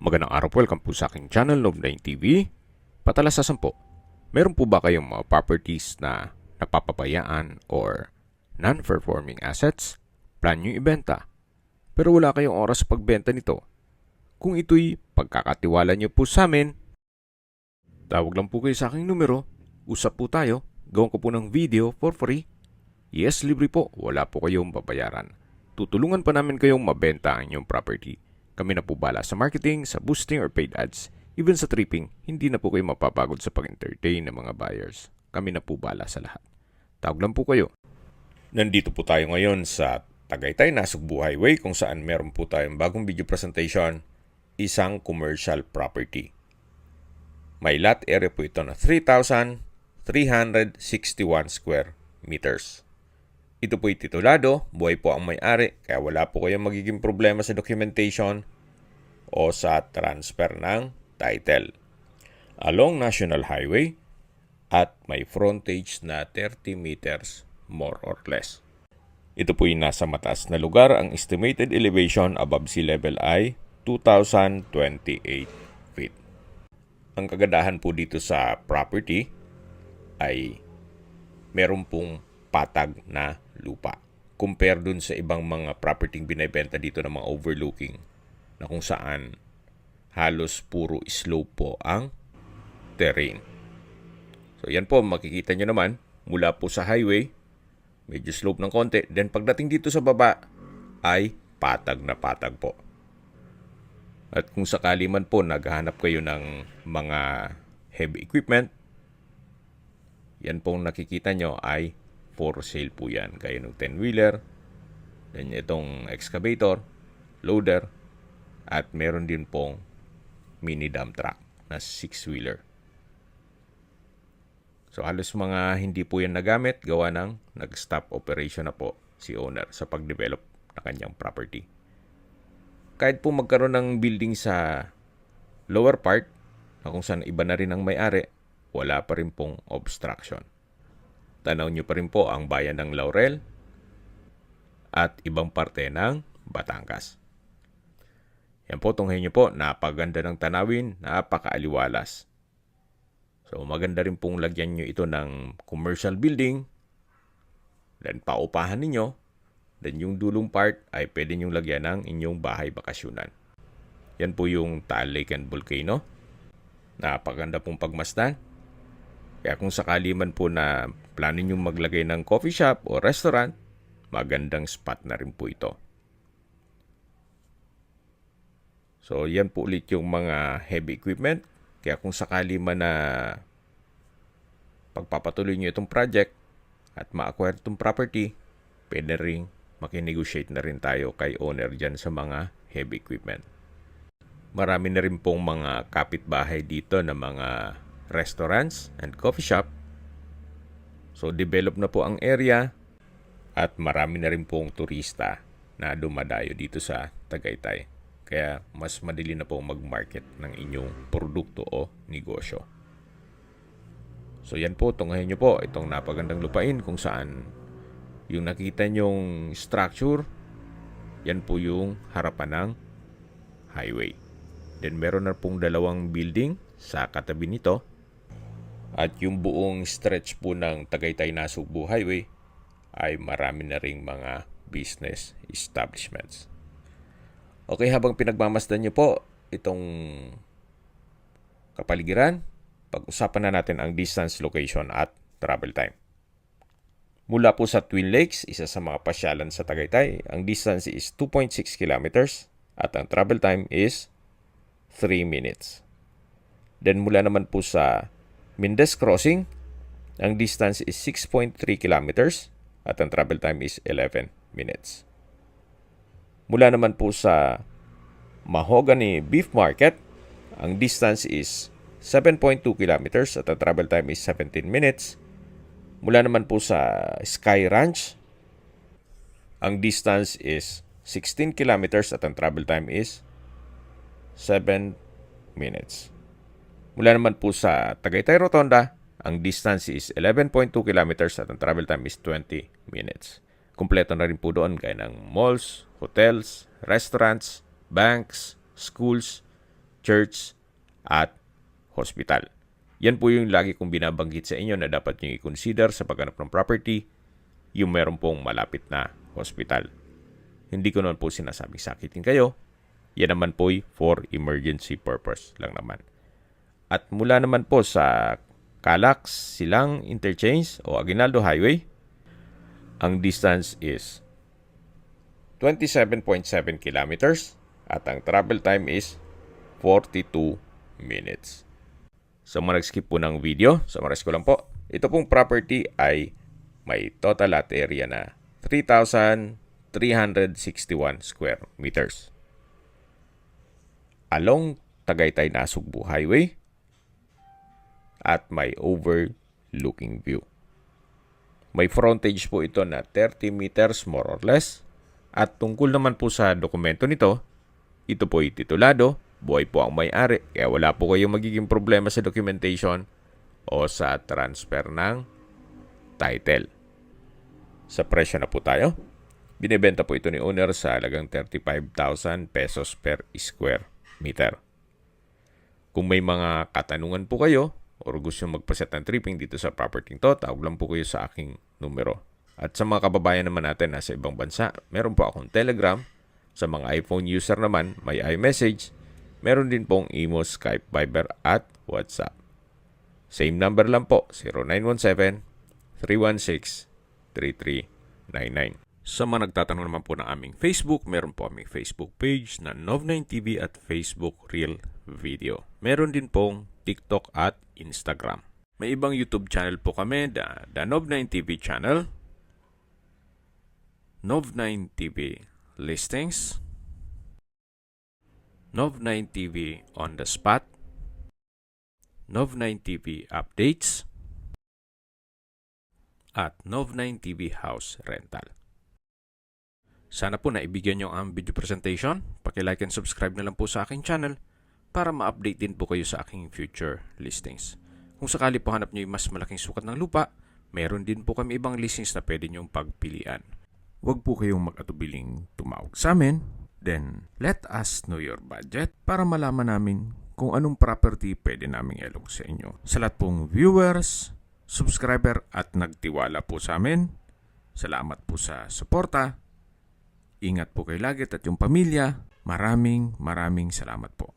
Magandang araw po, welcome po sa aking channel, Love9 TV. Patalasasan po, meron po ba kayong mga properties na napapabayaan or non-performing assets? Plan nyo ibenta, pero wala kayong oras sa pagbenta nito. Kung ito'y pagkakatiwala nyo po sa amin, tawag lang po kayo sa aking numero, usap po tayo, gawin ko po ng video for free. Yes, libre po, wala po kayong babayaran. Tutulungan pa namin kayong mabenta ang inyong property. Kami na po bala sa marketing, sa boosting or paid ads. Even sa tripping, hindi na po kayo mapapagod sa pag-entertain ng mga buyers. Kami na po bala sa lahat. Tawag lang po kayo. Nandito po tayo ngayon sa Tagaytay, Nasugbu Highway, kung saan meron po tayong bagong video presentation, isang commercial property. May lot area po ito na 3,361 square meters. Ito po'y titulado, buhay po ang may-ari, kaya wala po kayong magiging problema sa documentation o sa transfer ng title. Along National Highway at may frontage na 30 meters more or less. Ito po'y nasa mataas na lugar. Ang estimated elevation above sea level ay 2,028 feet. Ang kagandahan po dito sa property ay meron pong patag na lupa. Compare dun sa ibang mga property binibenta dito ng mga overlooking na kung saan halos puro slope po ang terrain. So yan po, makikita nyo naman mula po sa highway, medyo slope ng konti. Then pagdating dito sa baba ay patag na patag po. At kung sakali man po naghahanap kayo ng mga heavy equipment, yan pong nakikita nyo ay for sale po yan. Gaya ng 10-wheeler, then itong excavator, loader, at meron din pong mini dump truck na 6-wheeler. So halos mga hindi po yan nagamit, gawa ng nag-stop operation na po si owner sa pag-develop na kanyang property. Kahit po magkaroon ng building sa lower part, na kung saan iba na rin ang may-ari, wala pa rin pong obstruction. Tanaw nyo pa rin po ang bayan ng Laurel at ibang parte ng Batangas. Yan po, tunghayin nyo po, napaganda ng tanawin, napakaaliwalas. So maganda rin pong lagyan nyo ito ng commercial building, then paupahan ninyo, then yung dulong part ay pwede nyo lagyan ng inyong bahay bakasyunan. Yan po yung Taal Lake and Volcano. Napaganda pong pagmasdan. Kaya kung sakali man po na plano nyo maglagay ng coffee shop o restaurant, magandang spot na rin po ito. So, yan po ulit yung mga heavy equipment. Kaya kung sakali man na pagpapatuloy nyo itong project at ma-acquire itong property, pwede rin makinegotiate na rin tayo kay owner dyan sa mga heavy equipment. Marami na rin pong mga kapitbahay dito na mga restaurants and coffee shop. So, develop na po ang area at marami na rin pong turista na dumadayo dito sa Tagaytay. Kaya mas madali na po mag-market ng inyong produkto o negosyo. So, yan po, tunghayin nyo po itong napagandang lupain kung saan yung nakita nyong structure, yan po yung harapan ng highway. Then, meron na pong dalawang building sa katabi nito. At yung buong stretch po ng Tagaytay Nasugbu Highway ay marami na ring mga business establishments. Okay, habang pinagmamasdan nyo po itong kapaligiran, pag-usapan na natin ang distance, location at travel time. Mula po sa Twin Lakes, isa sa mga pasyalan sa Tagaytay, ang distance is 2.6 kilometers at ang travel time is 3 minutes. Then mula naman po sa Mindes Crossing, ang distance is 6.3 kilometers at ang travel time is 11 minutes. Mula naman po sa Mahogany Beef Market, ang distance is 7.2 kilometers at ang travel time is 17 minutes. Mula naman po sa Sky Ranch, ang distance is 16 kilometers at ang travel time is 7 minutes. Mula naman po sa Tagaytay Rotonda, ang distance is 11.2 kilometers at ang travel time is 20 minutes. Kumpleto na rin po doon gaya ng malls, hotels, restaurants, banks, schools, church, at hospital. Yan po yung lagi kong binabanggit sa inyo na dapat nyo i-consider sa paghanap ng property, yung meron pong malapit na hospital. Hindi ko naman po sinasabing sakitin kayo. Yan naman po for emergency purpose lang naman. At mula naman po sa Calax, Silang Interchange o Aguinaldo Highway, ang distance is 27.7 kilometers at ang travel time is 42 minutes. So mga nag-skip po ng video, summarize ko lang po. Ito pong property ay may total lot area na 3,361 square meters. Along Tagaytay-Nasugbu Highway at may overlooking view. May frontage po ito na 30 meters more or less. At tungkol naman po sa dokumento nito, ito po ay titulado, buhay po ang may-ari, kaya wala po kayong magiging problema sa documentation o sa transfer ng title. Sa presyo na po tayo. Binibenta po ito ni owner sa halagang 35,000 pesos per square meter. Kung may mga katanungan po kayo o gusto magpaset ng tripping dito sa property to, tawag lang po kayo sa aking numero. At sa mga kababayan naman natin nasa ibang bansa, meron po akong Telegram. Sa mga iPhone user naman, may iMessage. Meron din pong Imo, Skype, Viber at WhatsApp. Same number lang po, 0917-316-3399. Sa mga nagtatanong naman po ng aming Facebook, meron po aming Facebook page na Nov9TV at Facebook Real Video. Meron din pong TikTok at Instagram. May ibang YouTube channel po kami, the Nov9TV channel, Nov9TV Listings, Nov9TV On The Spot, Nov9TV Updates, at Nov9TV House Rental. Sana po naibigyan nyo ang video presentation. Paki-like and subscribe na lang po sa aking channel para ma-update din po kayo sa aking future listings. Kung sakali po hanap nyo yung mas malaking sukat ng lupa, meron din po kami ibang listings na pwede nyong pagpilian. Huwag po kayong mag-atubiling tumawag sa amin. Then, let us know your budget para malaman namin kung anong property pwede naming ilong sa inyo. Sa lahat pong viewers, subscriber at nagtiwala po sa amin, salamat po sa suporta. Ingat po kayo lagi at yung pamilya. Maraming salamat po.